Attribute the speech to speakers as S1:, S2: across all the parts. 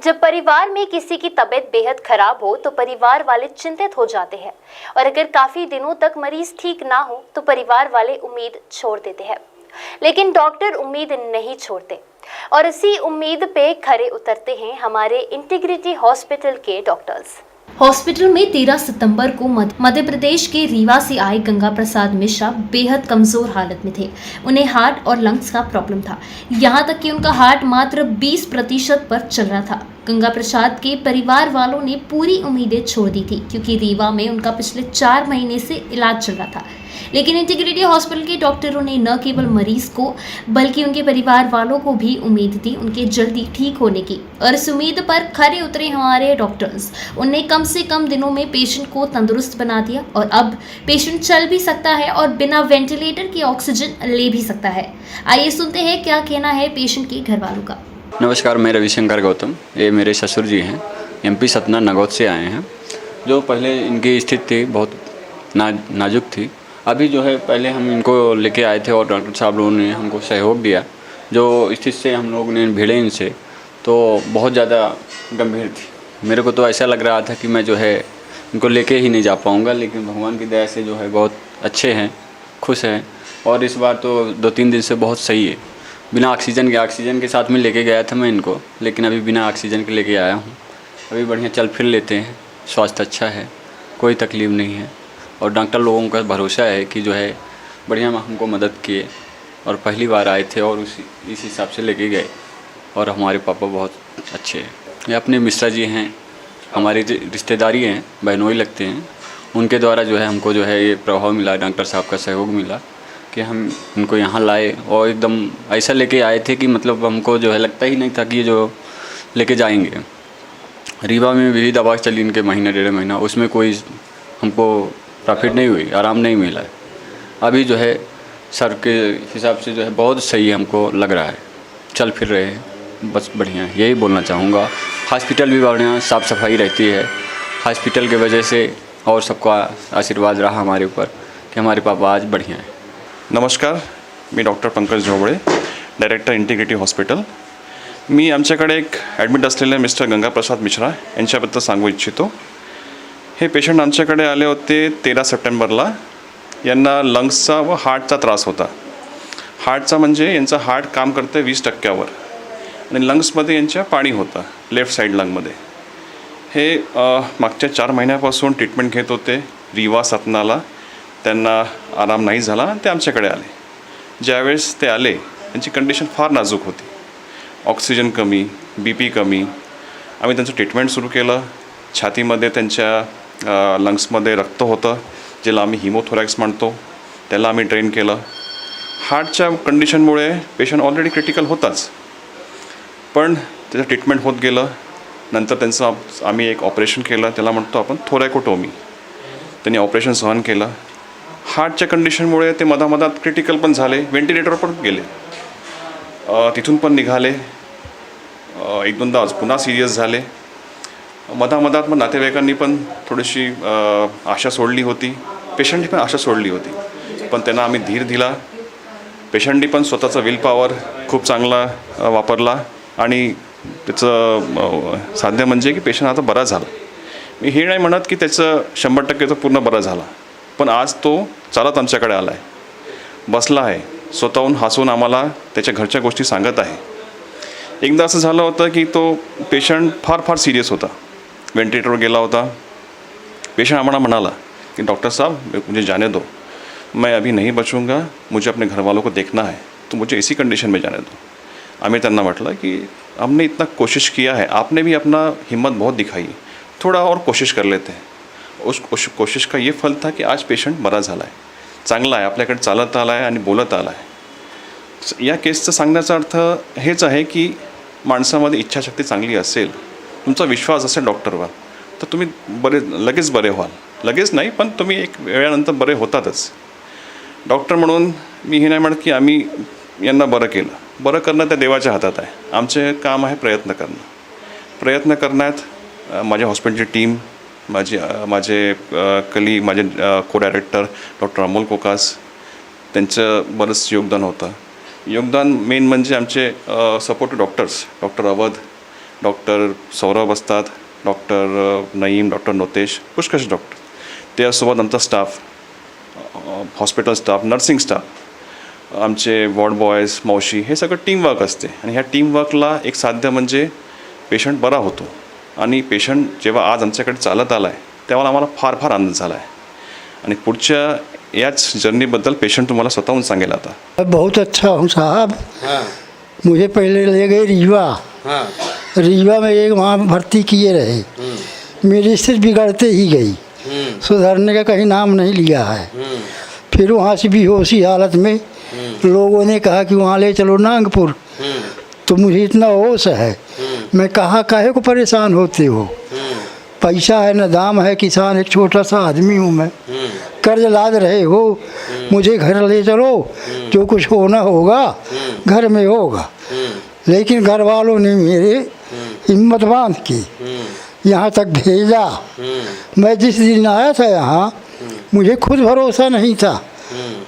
S1: जब परिवार में किसी की तबीयत बेहद खराब हो तो परिवार वाले चिंतित हो जाते हैं और अगर काफी दिनों तक मरीज ठीक ना हो तो परिवार वाले उम्मीद छोड़ देते हैं। लेकिन डॉक्टर उम्मीद नहीं छोड़ते और इसी उम्मीद पे खरे उतरते हैं हमारे इंटीग्रिटी हॉस्पिटल के डॉक्टर्स। हॉस्पिटल में 13 सितंबर को मध्य प्रदेश के रीवा से आए गंगा प्रसाद मिश्रा बेहद कमजोर हालत में थे। उन्हें हार्ट और लंग्स का प्रॉब्लम था, यहाँ तक कि उनका हार्ट मात्र 20% पर चल रहा था। गंगा प्रसाद के परिवार वालों ने पूरी उम्मीदें छोड़ दी थी क्योंकि रीवा में उनका पिछले 4 महीने से इलाज चल रहा था। लेकिन इंटीग्रिटी हॉस्पिटल के डॉक्टरों ने न केवल मरीज को बल्कि उनके परिवार वालों को भी उम्मीद दी उनके जल्दी ठीक होने की, और इस उम्मीद पर खरे उतरे हमारे डॉक्टर्स। उन्हें कम से कम दिनों में पेशेंट को तंदुरुस्त बना दिया और अब पेशेंट चल भी सकता है और बिना वेंटिलेटर की ऑक्सीजन ले भी सकता है। आइए सुनते हैं क्या कहना है पेशेंट के घर वालों का।
S2: नमस्कार, मैं रविशंकर गौतम। ये मेरे ससुर जी हैं, एमपी सतना नगौद से आए हैं। जो पहले इनकी स्थिति थी बहुत नाजुक थी। अभी जो है पहले हम इनको लेके आए थे और डॉक्टर साहब लोगों ने हमको सहयोग दिया। जो स्थिति से हम लोग ने भिड़े इनसे तो बहुत ज़्यादा गंभीर थी। मेरे को तो ऐसा लग रहा था कि मैं जो है इनको लेके ही नहीं जा पाऊँगा, लेकिन भगवान की दया से जो है बहुत अच्छे हैं, खुश हैं और इस बार तो 2-3 दिन से बहुत सही है। बिना ऑक्सीजन के साथ में लेके गया था मैं इनको, लेकिन अभी बिना ऑक्सीजन के लेके आया हूँ। अभी बढ़िया चल फिर लेते हैं, स्वास्थ्य अच्छा है, कोई तकलीफ़ नहीं है और डॉक्टर लोगों का भरोसा है कि जो है बढ़िया हमको मदद किए और पहली बार आए थे और इस हिसाब से लेके गए और हमारे पापा बहुत अच्छे हैं। ये अपने मिश्रा जी हैं, हमारी रिश्तेदारी हैं, बहनोई लगते हैं। उनके द्वारा जो है हमको जो है ये प्रभाव मिला, डॉक्टर साहब का सहयोग मिला कि हम इनको यहाँ लाए और एकदम ऐसा लेके आए थे कि मतलब हमको जो है लगता ही नहीं था कि ये जो लेके जाएंगे। रीवा में भी दवा चली इनके महीना 1.5 महीना, उसमें कोई हमको प्रॉफिट नहीं हुई, आराम नहीं मिला। अभी जो है सर के हिसाब से जो है बहुत सही हमको लग रहा है, चल फिर रहे हैं, बस बढ़िया है, यही बोलना चाहूँगा। हॉस्पिटल भी बढ़िया साफ़ सफाई रहती है हॉस्पिटल के वजह से और सबका आशीर्वाद रहा हमारे ऊपर कि हमारे पापा आज बढ़िया है।
S3: नमस्कार, मी doctor Pankaj Zhobale, director integrity hospital. मी आमच्याकडे एक ॲडमिट असलेले मिस्टर गंगाप्रसाद मिश्रा यांच्याबद्दल सांगू इच्छितो। हे पेशंट आमच्याकडे आले होते 13 सप्टेंबरला। यांना लंग्सचा व हार्टचा त्रास होता। हार्टचा म्हणजे यांचं हार्ट काम करते 20%वर आणि लंग्समध्ये यांच्या पाणी होतं लेफ्ट साईड लंगमध्ये। हे मागच्या 4 महिन्यापासून ट्रीटमेंट घेत होते रीवा सतनाला। त्यांना आराम नाही झाला, ते आमच्याकडे आले। ज्यावेळेस ते आले त्यांची कंडिशन फार नाजूक होती, ऑक्सिजन कमी, BP कमी। आम्ही त्यांचं ट्रीटमेंट सुरू केलं। छातीमध्ये त्यांच्या लंग्समध्ये रक्त होतं, ज्याला आम्ही हिमोथोरॅक्स म्हणतो, त्याला आम्ही ड्रेन केलं। हार्टच्या कंडिशनमुळे पेशंट ऑलरेडी क्रिटिकल होताच, पण त्याचं ट्रीटमेंट होत गेलं। नंतर त्यांचं आम्ही एक ऑपरेशन केलं, त्याला म्हणतो आपण थोरॅकोटोमी। त्यांनी ऑपरेशन सहन केलं। हार्टच्या कंडिशनमुळे ते मधामधात क्रिटिकल पण झाले, व्हेंटिलेटरवर पण गेले, तिथून पण निघाले। 1-2दा पुन्हा सिरियस झाले। मधामधात मग नातेवाईकांनी पण थोडीशी आशा सोडली होती, पेशंटनी पण आशा सोडली होती, पण त्यांना आम्ही धीर दिला। पेशंटनी पण स्वतःचा विल पॉवर खूप चांगला वापरला आणि त्याचं साध्य म्हणजे की पेशंट आता बरा झाला। मी हे नाही म्हणत की त्याचं 100% तो पूर्ण बरा झाला, पण आज तो चालत आमच्याकडे आला आहे, बसला आहे, स्वतःहून हसून आम्हाला त्याच्या घरच्या गोष्टी सांगत आहे। एकदा असं झालं होतं की तो पेशंट फार सिरियस होता, वेंटिलेटरवर गेला होता। पेशेंट आम्हाला म्हणाला कि डॉक्टर साहब मुझे जाने दो, मैं अभी नहीं बचूंगा, मुझे अपने घर वालों को देखना है, तो मुझे इसी कंडीशन में जाने दो। आम्ही त्यांना म्हटलं कि हमने इतना कोशिश किया है, आपने भी अपना हिम्मत बहुत दिखाई, थोड़ा और कोशिश कर लेते हैं। उस कोशिश का ये फल था कि आज पेशंट बरा झाला आहे, चांगला आहे, आपल्याकडे चालत आला आहे आणि बोलत आला आहे। या केसचं सांगण्याचा अर्थ हेच आहे की माणसामध्ये इच्छाशक्ती चांगली असेल, तुमचा विश्वास असेल डॉक्टरवर, तर तुम्ही लगेच बरे व्हाल। लगेच नाही, पण तुम्ही एक वेळानंतर बरे होतातच। डॉक्टर म्हणून मी हे नाही म्हणत की आम्ही यांना बरं केलं, बरं करणं त्या देवाच्या हातात आहे। आमचे काम आहे प्रयत्न करणं। प्रयत्न करण्यात माझ्या हॉस्पिटलची टीम, माझे माझे को डायरेक्टर डॉक्टर अमोल कोकास, त्यांचं बरंच योगदान होतं। योगदान मेन म्हणजे आमचे support doctors, doctor Awadh doctor Saurabh असतात, डॉक्टर नईम, डॉक्टर नोतेश, पुष्कळ डॉक्टर. त्यासोबत आमचा staff, hospital staff, nursing staff, आमचे वॉर्ड बॉयज, मावशी, हे सगळं टीमवर्क असते. आणि ह्या टीमवर्कला एक साध्य म्हणजे पेशंट बरा होतो. आणि पेशंट जेव्हा आज आमच्याकडे चालत आला आहे तेव्हा आम्हाला फार फार आनंद झाला आहे. आणि पुढच्या याच जर्नीबद्दल पेशंट तुम्हाला स्वतःहून सांगेल आता.
S4: बहुत अच्छा हूँ साहब. मुझे पहले ले गए रीवा. रीवा में एक वहाँ भर्ती किए रहे. मेरी स्थिति बिगड़ते ही गई, सुधरने का कहीं नाम नहीं लिया है. फिर वहाँ से बेहोशी हालत में लोगों ने कहा कि वहाँ ले चलो नागपुर. तो मुझे इतना होश है, मैं कहा काहे को परेशान होते हो, पैसा है न दाम है, किसान एक छोटा सा आदमी हूँ मैं, कर्ज लाद रहे हो, मुझे घर ले चलो, जो कुछ होना होगा घर में होगा. लेकिन घर वालों ने मेरे हिम्मत बांध के यहाँ तक भेजा. मैं जिस दिन आया था यहाँ मुझे खुद भरोसा नहीं था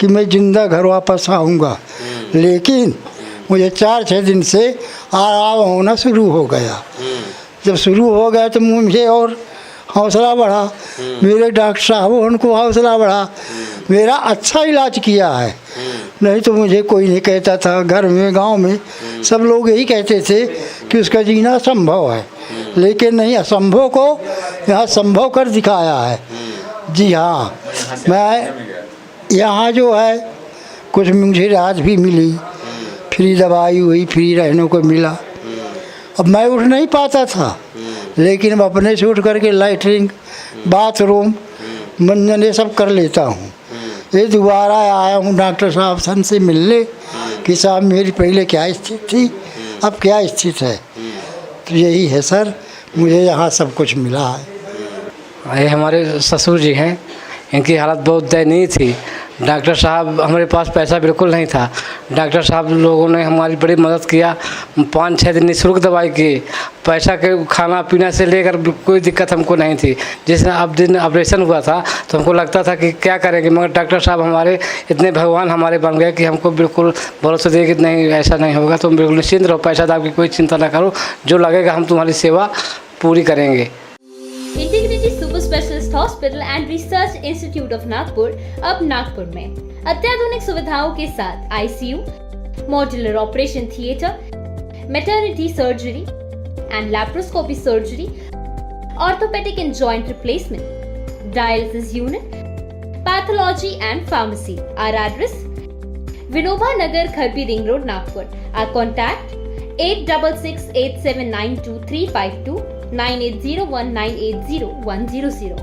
S4: कि मैं जिंदा घर वापस आऊँगा. लेकिन मुझे 4-6 दिन से आराम होना शुरू हो गया. जब शुरू हो गया तो मुझे और हौसला बढ़ा. मेरे डॉक्टर साहब उनको हौसला बढ़ा. मेरा अच्छा इलाज किया है. नहीं तो मुझे कोई नहीं कहता था, घर में गांव में सब लोग यही कहते थे कि उसका जीना संभव है. लेकिन नहीं, असंभव को यहाँ संभव कर दिखाया है. जी हाँ, मैं यहाँ जो है कुछ मुझे राहत भी मिली, फ्री दवाई हुई, फ्री रहने को मिला. अब मैं उठ नहीं पाता था, लेकिन अब अपने से उठ करके लैट्रिन, बाथरूम, मंजन ये सब कर लेता हूँ. ये दोबारा आया हूँ डॉक्टर साहब सन से मिलने कि साहब मेरी पहले क्या स्थिति थी, अब क्या स्थिति है. तो यही है सर, मुझे यहाँ सब कुछ मिला है.
S5: ये हमारे ससुर जी हैं, इनकी हालत बहुत दयनीय थी. डॉक्टर साहब, हमारे पास पैसा बिल्कुल नहीं था. डॉक्टर साहब लोगों ने हमारी बड़ी मदद किया. 5-6 दिन निःशुल्क दवाई की, पैसा के खाना पीना से लेकर कोई दिक्कत हमको नहीं थी. जिस अब दिन ऑपरेशन हुआ था तो हमको लगता था कि क्या करेंगे, मगर डॉक्टर साहब हमारे इतने भगवान हमारे बन गए कि हमको बिल्कुल भरोसा दिए कि नहीं ऐसा नहीं होगा, तुम बिल्कुल निश्चिंत रहो, पैसा दाब की कोई चिंता ना करो, जो लगेगा हम तुम्हारी सेवा पूरी करेंगे.
S6: Integrity super specialist hospital and research institute of Nagpur अब नागपुर में अत्याधुनिक सुविधाओं के साथ ICU, modular operation theatre, maternity surgery and laparoscopy surgery, orthopaedic and joint replacement, dialysis unit, pathology and pharmacy. Our address Vinoba Nagar, Kharbi ring road, Nagpur. Our contact 8668792352 9801980100.